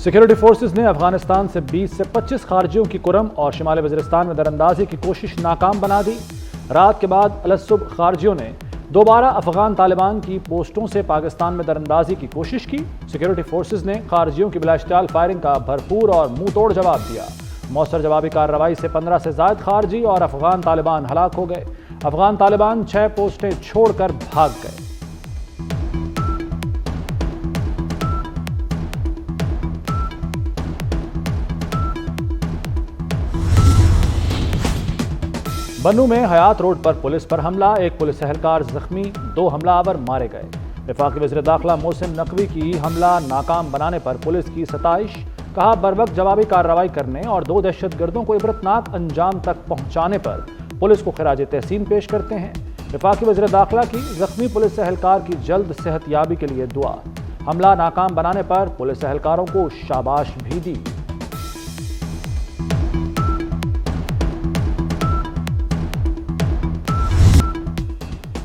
Security forces نے افغانستان سے 20 سے 25 خارجیوں کی کرم اور شمال وزیرستان میں دراندازی کی کوشش ناکام بنا دی۔ رات کے بعد الصبح خارجیوں نے دوبارہ افغان طالبان کی پوسٹوں سے پاکستان میں دراندازی کی کوشش کی۔ سیکورٹی فورسز نے خارجیوں کی بلا اشتعال فائرنگ کا بھرپور اور منہ توڑ جواب دیا۔ مؤثر جوابی کارروائی سے 15 سے زائد خارجی اور افغان طالبان ہلاک ہو گئے۔ افغان طالبان 6 پوسٹیں چھوڑ کر بھاگ گئے۔ بنو میں حیات روڈ پر پولیس پر حملہ، ایک پولیس اہلکار زخمی، 2 حملہ آور مارے گئے۔ وفاقی وزیر داخلہ محسن نقوی کی حملہ ناکام بنانے پر پولیس کی ستائش، کہا بروقت جوابی کارروائی کرنے اور 2 دہشت گردوں کو عبرتناک انجام تک پہنچانے پر پولیس کو خراج تحسین پیش کرتے ہیں۔ وفاقی وزیر داخلہ کی زخمی پولیس اہلکار کی جلد صحت یابی کے لیے دعا۔ حملہ ناکام بنانے پر پولیس اہلکاروں کو شاباش بھی دی۔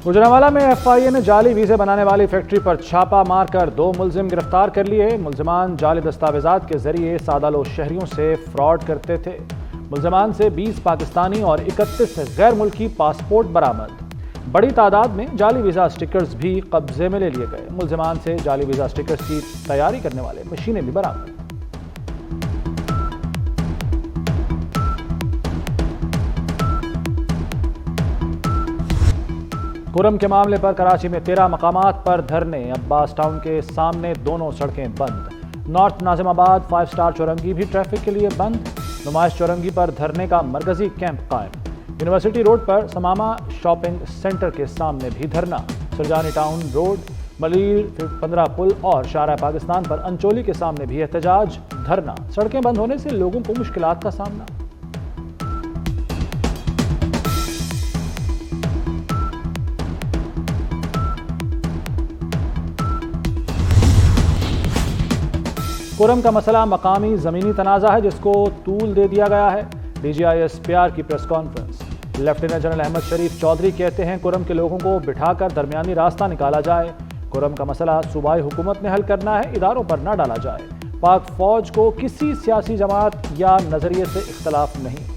گوجرانوالہ میں ایف آئی اے نے جعلی ویزے بنانے والی فیکٹری پر چھاپہ مار کر 2 ملزم گرفتار کر لیے۔ ملزمان جعلی دستاویزات کے ذریعے سادہ لوح شہریوں سے فراڈ کرتے تھے۔ ملزمان سے 20 پاکستانی اور 31 غیر ملکی پاسپورٹ برآمد۔ بڑی تعداد میں جعلی ویزا سٹیکرز بھی قبضے میں لے لیے گئے۔ ملزمان سے جعلی ویزا سٹیکرز کی تیاری کرنے والے مشینیں بھی برآمد۔ کرم کے معاملے پر کراچی میں 13 مقامات پر دھرنے، عباس ٹاؤن کے سامنے دونوں سڑکیں بند۔ نارتھ ناظم آباد 5 اسٹار چورنگی بھی ٹریفک کے لیے بند۔ نمائش چورنگی پر دھرنے کا مرکزی کیمپ قائم۔ یونیورسٹی روڈ پر سماما شاپنگ سینٹر کے سامنے بھی دھرنا۔ سرجانی ٹاؤن روڈ، ملیر 15 پل اور شارع پاکستان پر انچولی کے سامنے بھی احتجاج، دھرنا۔ سڑکیں بند ہونے سے لوگوں کو مشکلات کا سامنا۔ کرم کا مسئلہ مقامی زمینی تنازع ہے جس کو طول دے دیا گیا ہے۔ D G I S P R کی press conference. Lieutenant general Ahmed Sharif Chaudhry کہتے ہیں کرم کے لوگوں کو بٹھا کر درمیانی راستہ نکالا جائے۔ کرم کا مسئلہ صوبائی حکومت نے حل کرنا ہے، اداروں پر نہ ڈالا جائے۔ پاک فوج کو کسی سیاسی جماعت یا نظریے سے اختلاف نہیں۔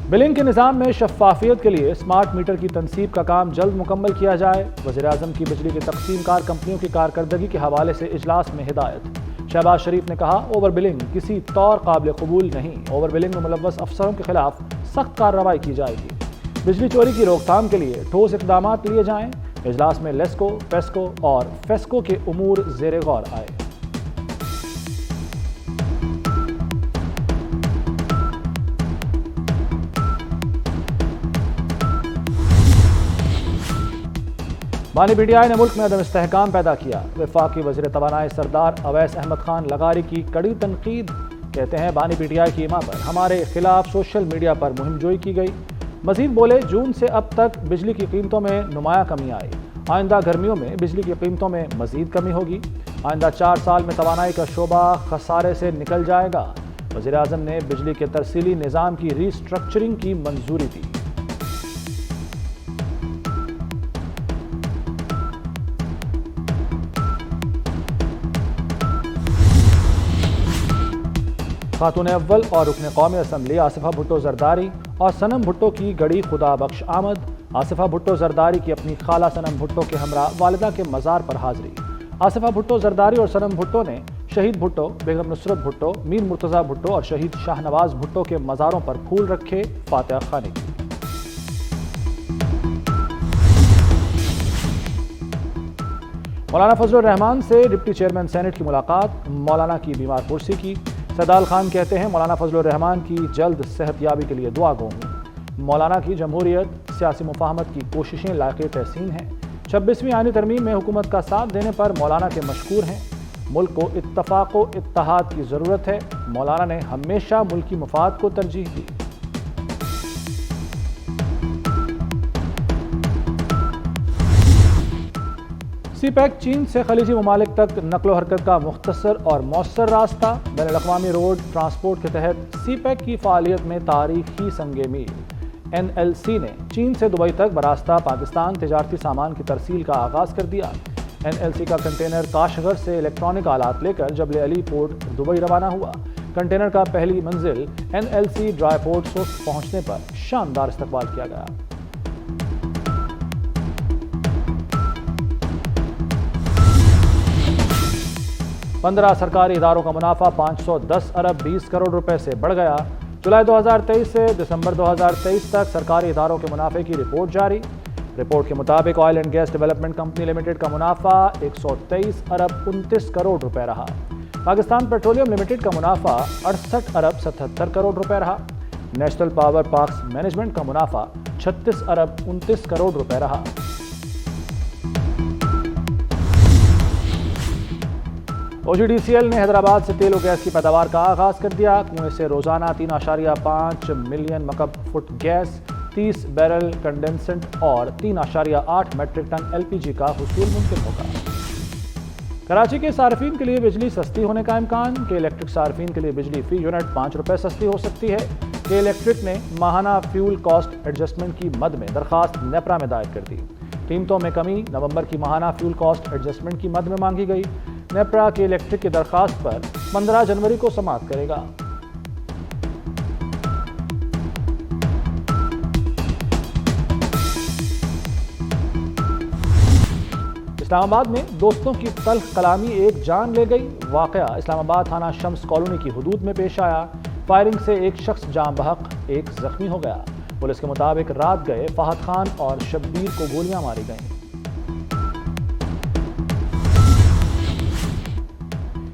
بلنگ کے نظام میں شفافیت کے لیے سمارٹ میٹر کی تنصیب کا کام جلد مکمل کیا جائے۔ وزیر اعظم کی بجلی کے تقسیم کار کمپنیوں کی کارکردگی کے حوالے سے اجلاس میں ہدایت۔ شہباز شریف نے کہا اوور بلنگ کسی طور قابل قبول نہیں، اوور بلنگ میں ملوث افسروں کے خلاف سخت کارروائی کی جائے گی۔ بجلی چوری کی روک تھام کے لیے ٹھوس اقدامات لیے جائیں۔ اجلاس میں لیسکو، پیسکو اور فیسکو کے امور زیر غور آئے۔ بانی پی ٹی آئی نے ملک میں عدم استحکام پیدا کیا۔ وفاقی وزیر توانائی سردار اویس احمد خان لغاری کی کڑی تنقید، کہتے ہیں بانی پی ٹی آئی کی ایما پر ہمارے خلاف سوشل میڈیا پر مہم جوئی کی گئی۔ مزید بولے جون سے اب تک بجلی کی قیمتوں میں نمایاں کمی آئی، آئندہ گرمیوں میں بجلی کی قیمتوں میں مزید کمی ہوگی۔ آئندہ 4 سال میں توانائی کا شعبہ خسارے سے نکل جائے گا۔ وزیر اعظم نے بجلی کے ترسیلی نظام کی ری اسٹرکچرنگ کی منظوری دی۔ خاتون اول اور رکن قومی اسمبلی آصفہ بھٹو زرداری اور صنم بھٹو کی گڑی خدا بخش آمد۔ آصفہ بھٹو زرداری کی اپنی خالہ صنم بھٹو کے ہمراہ والدہ کے مزار پر حاضری۔ آصفہ بھٹو زرداری اور صنم بھٹو نے شہید بھٹو، بیگم نصرت بھٹو، میر مرتضیٰ بھٹو اور شہید شاہ نواز بھٹو کے مزاروں پر پھول رکھے، فاتحہ خوانی کی۔ مولانا فضل الرحمان سے ڈپٹی چیئرمین سینٹ کی ملاقات، مولانا کی بیمار پرسی کی۔ سیدال خان کہتے ہیں مولانا فضل الرحمان کی جلد صحت یابی کے لیے دعا گو ہوں۔ مولانا کی جمہوریت، سیاسی مفاہمت کی کوششیں لائق تحسین ہیں۔ 26ویں آئینی ترمیم میں حکومت کا ساتھ دینے پر مولانا کے مشکور ہیں۔ ملک کو اتفاق و اتحاد کی ضرورت ہے، مولانا نے ہمیشہ ملکی مفاد کو ترجیح دی۔ سی پیک چین سے خلیجی ممالک تک نقل و حرکت کا مختصر اور مؤثر راستہ۔ بین الاقوامی روڈ ٹرانسپورٹ کے تحت سی پیک کی فعالیت میں تاریخی سنگ میل۔ NLC نے چین سے دبئی تک براستہ پاکستان تجارتی سامان کی ترسیل کا آغاز کر دیا۔ NLC کا کنٹینر کاشغر سے الیکٹرانک آلات لے کر جبل علی پورٹ دبئی روانہ ہوا۔ کنٹینر کا پہلی منزل NLC ڈرائی پورٹ سوست پہنچنے پر شاندار استقبال کیا گیا۔ پندرہ سرکاری اداروں کا منافع 510 ارب 20 کروڑ روپے سے بڑھ گیا۔ جولائی 2023 سے دسمبر 2023 تک سرکاری اداروں کے منافع کی رپورٹ جاری۔ رپورٹ کے مطابق oil and gas development company limited کا منافع 123 ارب 29 کروڑ روپے رہا۔ پاکستان پیٹرولیم لمیٹڈ کا منافع 68 ارب 77 کروڑ روپے رہا۔ نیشنل پاور پارکس مینجمنٹ کا منافع 36 ارب 29 کروڑ روپے رہا۔ OGDCL نے حیدرآباد سے تیل و گیس کی پیداوار کا آغاز کر دیا۔ کنویں سے روزانہ 3.5 ملین مکعب فٹ گیس، 30 بیرل کنڈنسنٹ اور 3.8 میٹرک ٹن LPG کا حصول ممکن ہوگا۔ کراچی کے صارفین کے لیے بجلی سستی ہونے کا امکان۔ کے الیکٹرک صارفین کے لیے بجلی فی یونٹ 5 روپے سستی ہو سکتی ہے۔ کے الیکٹرک نے ماہانہ فیول کاسٹ ایڈجسٹمنٹ کی مد میں درخواست نیپرا میں دائر کر دی۔ قیمتوں میں کمی نومبر کی ماہانہ فیول کاسٹ ایڈجسٹمنٹ کی مد میں مانگی گئی۔ نیپرا کے الیکٹرک کی درخواست پر 15 جنوری کو سماعت کرے گا۔ اسلام آباد میں دوستوں کی تلخ کلامی ایک جان لے گئی۔ واقعہ اسلام آباد تھانہ شمس کالونی کی حدود میں پیش آیا۔ فائرنگ سے ایک شخص جاں بحق، ایک زخمی ہو گیا۔ پولیس کے مطابق رات گئے فہد خان اور شبیر کو گولیاں ماری گئیں۔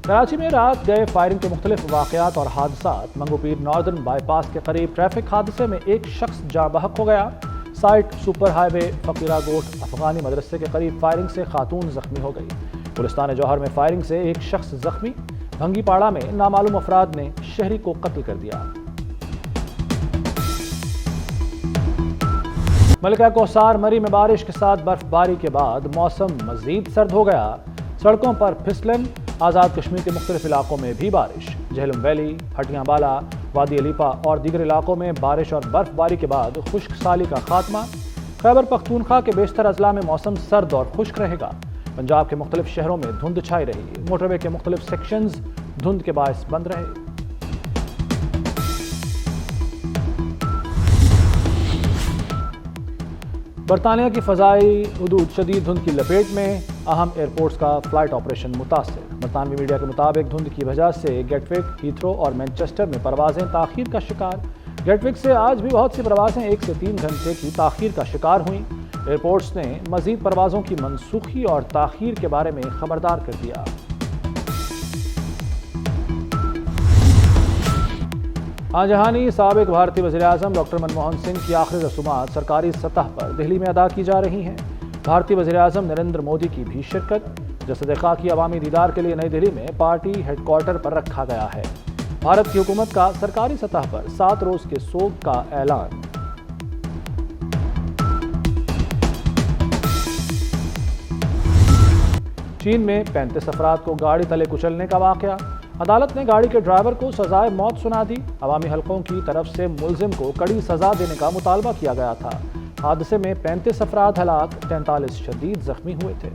کراچی میں رات گئے فائرنگ کے مختلف واقعات اور حادثات۔ منگو پیر ناردرن بائی پاس کے قریب ٹریفک حادثے میں ایک شخص جاں بحق ہو گیا۔ سائٹ سپر ہائی وے فقیرہ گوٹ افغانی مدرسے کے قریب فائرنگ سے خاتون زخمی ہو گئی۔ پولیس تھانہ جوہر میں فائرنگ سے ایک شخص زخمی۔ بھنگی پاڑا میں نامعلوم افراد نے شہری کو قتل کر دیا۔ ملکہ کوثر مری میں بارش کے ساتھ برف باری کے بعد موسم مزید سرد ہو گیا۔ سڑکوں پر پھسلن، آزاد کشمیر کے مختلف علاقوں میں بھی بارش۔ جہلم ویلی، ہٹیاں بالا، وادی علیپا اور دیگر علاقوں میں بارش اور برف باری کے بعد خشک سالی کا خاتمہ۔ خیبر پختونخوا کے بیشتر اضلاع میں موسم سرد اور خشک رہے گا۔ پنجاب کے مختلف شہروں میں دھند چھائی رہی۔ موٹر وے کے مختلف سیکشنز دھند کے باعث بند رہے۔ برطانیہ کی فضائی حدود شدید دھند کی لپیٹ میں، اہم ایئرپورٹس کا فلائٹ آپریشن متاثر۔ برطانوی میڈیا کے مطابق دھند کی وجہ سے گیٹ وک، ہیتھرو اور مینچسٹر میں پروازیں تاخیر کا شکار۔ گیٹ وک سے آج بھی بہت سی پروازیں 1 سے 3 گھنٹے کی تاخیر کا شکار ہوئیں۔ ایئرپورٹس نے مزید پروازوں کی منسوخی اور تاخیر کے بارے میں خبردار کر دیا۔ جہانی سابق بھارتی وزیر اعظم ڈاکٹر منموہن سنگھ کی آخری رسومات سرکاری سطح پر دہلی میں ادا کی جا رہی ہیں۔ بھارتی وزیر اعظم نریندر مودی کی بھی شرکت۔ جسد خاکی عوامی دیدار کے لیے نئی دہلی میں پارٹی ہیڈ کوارٹر پر رکھا گیا ہے۔ بھارت کی حکومت کا سرکاری سطح پر 7 روز کے سوگ کا اعلان۔ چین میں 35 افراد کو گاڑی تلے کچلنے کا واقعہ۔ عدالت نے گاڑی کے ڈرائیور کو سزائے موت سنا دی۔ عوامی حلقوں کی طرف سے ملزم کو کڑی سزا دینے کا مطالبہ کیا گیا تھا۔ حادثے میں 35 افراد ہلاک، 43 شدید زخمی ہوئے تھے۔